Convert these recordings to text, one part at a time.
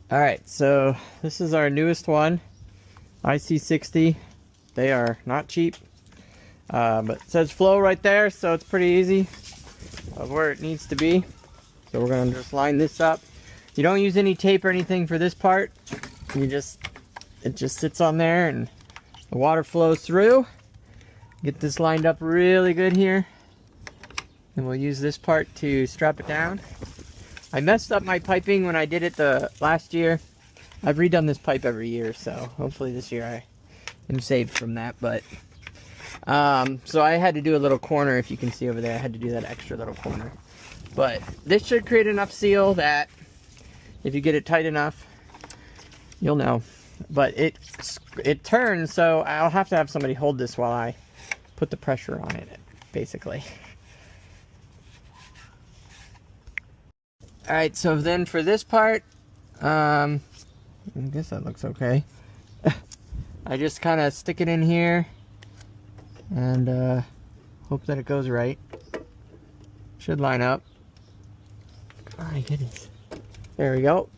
Alright, so this is our newest one, IC60. They are not cheap, but it says flow right there, so it's pretty easy of where it needs to be. So we're going to just line this up. You don't use any tape or anything for this part. It just sits on there and the water flows through. Get this lined up really good here. And we'll use this part to strap it down. I messed up my piping when I did it the last year. I've redone this pipe every year, so hopefully this year I am saved from that. But so I had to do a little corner, if you can see over there. I had to do that extra little corner. But this should create enough seal that if you get it tight enough, you'll know. But it turns, so I'll have to have somebody hold this while I put the pressure on it, basically. Alright, so then for this part, I guess that looks okay. I just kind of stick it in here and hope that it goes right. Should line up. My goodness. There we go.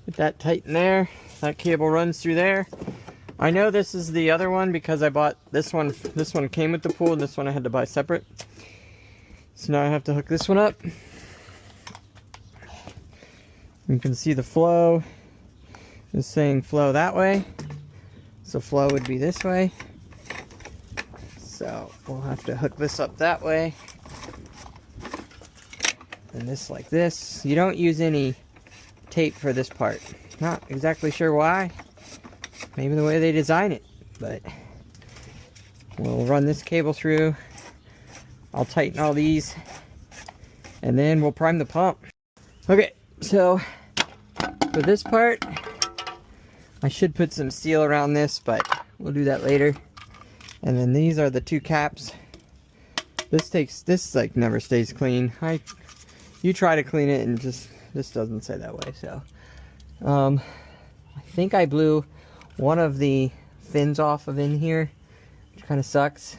Get that tight in there. That cable runs through there. I know this is the other one because I bought this one. This one came with the pool, and this one I had to buy separate. So now I have to hook this one up. You can see the flow is saying flow that way. So flow would be this way. So we'll have to hook this up that way. And this like this. You don't use any tape for this part. Not exactly sure why. Maybe the way they design it. But we'll run this cable through. I'll tighten all these. And then we'll prime the pump. Okay, so for this part, I should put some seal around this, but we'll do that later. And then these are the two caps. This like never stays clean. You try to clean it and this doesn't say that way. So I think I blew one of the fins off of in here, which kind of sucks.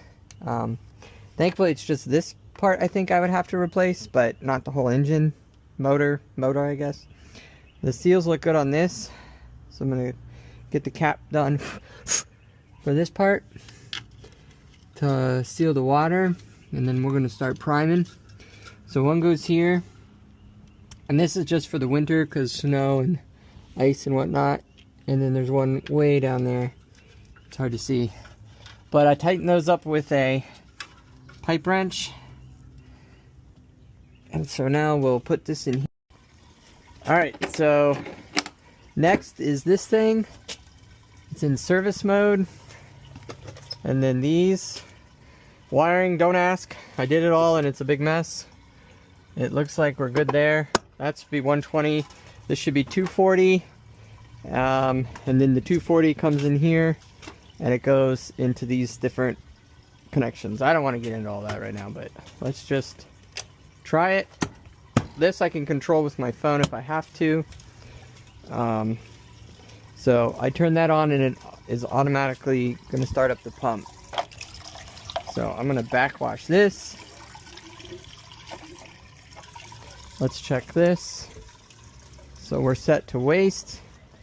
Thankfully it's just this part I think I would have to replace, but not the whole engine. Motor I guess. The seals look good on this, so I'm gonna get the cap done for this part to seal the water, and then we're gonna start priming. So one goes here, and this is just for the winter because snow and ice and whatnot. And then there's one way down there. It's hard to see, but I tighten those up with a pipe wrench. And so now we'll put this in here. Alright, so next is this thing. It's in service mode. And then these. Wiring, don't ask. I did it all and it's a big mess. It looks like we're good there. That should be 120. This should be 240. And then the 240 comes in here. And it goes into these different connections. I don't want to get into all that right now, but let's just try it. This I can control with my phone if I have to. So I turn that on and it is automatically going to start up the pump. So I'm going to backwash this. Let's check this. So we're set to waste,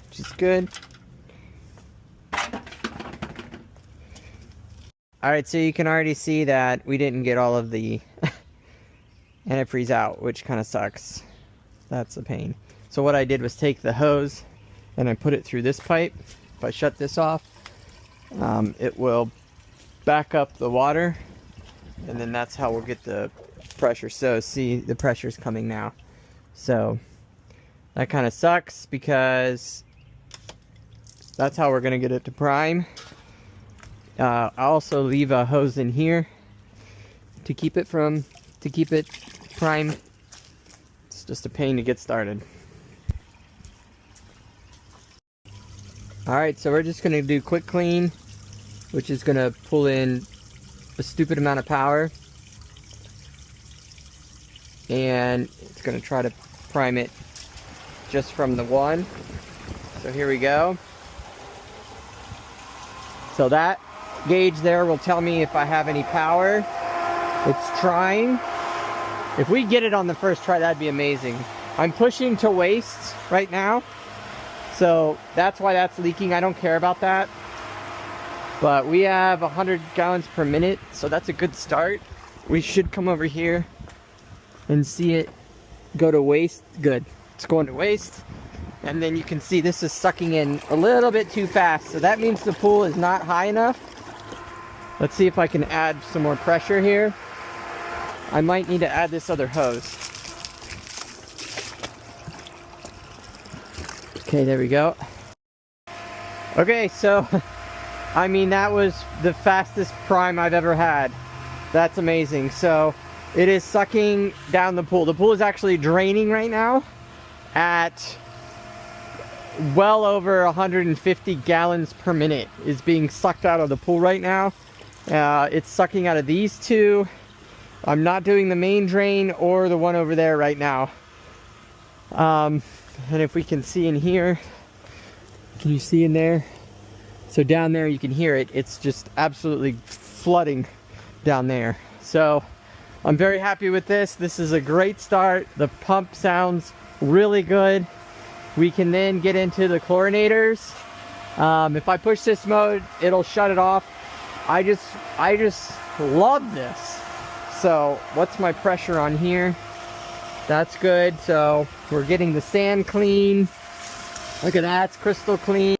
which is good. Alright, so you can already see that we didn't get all of the antifreeze out, which kind of sucks. That's a pain. So what I did was take the hose and I put it through this pipe. If I shut this off, it will back up the water, and then that's how we'll get the pressure. So see, the pressure's coming now. So that kind of sucks because that's how we're gonna get it to prime. I'll also leave a hose in here to keep it prime. It's just a pain to get started. Alright, so we're just going to do quick clean, which is going to pull in a stupid amount of power. And it's going to try to prime it just from the one. So here we go. So that gauge there will tell me if I have any power. It's trying. If we get it on the first try, that'd be amazing. I'm pushing to waste right now. So that's why that's leaking. I don't care about that. But we have 100 gallons per minute, so that's a good start. We should come over here and see it go to waste. Good, it's going to waste. And then you can see this is sucking in a little bit too fast, so that means the pool is not high enough. Let's see if I can add some more pressure here. I might need to add this other hose. Okay, there we go. Okay, so I mean, that was the fastest prime I've ever had. That's amazing. So it is sucking down the pool. The pool is actually draining right now at well over 150 gallons per minute is being sucked out of the pool right now. It's sucking out of these two. I'm not doing the main drain or the one over there right now. And if we can see in here, can you see in there? So down there you can hear it. It's just absolutely flooding down there. So I'm very happy with this. This is a great start. The pump sounds really good. We can then get into the chlorinators. If I push this mode, it'll shut it off. I just love this. So what's my pressure on here? That's good. So we're getting the sand clean. Look at that, it's crystal clean.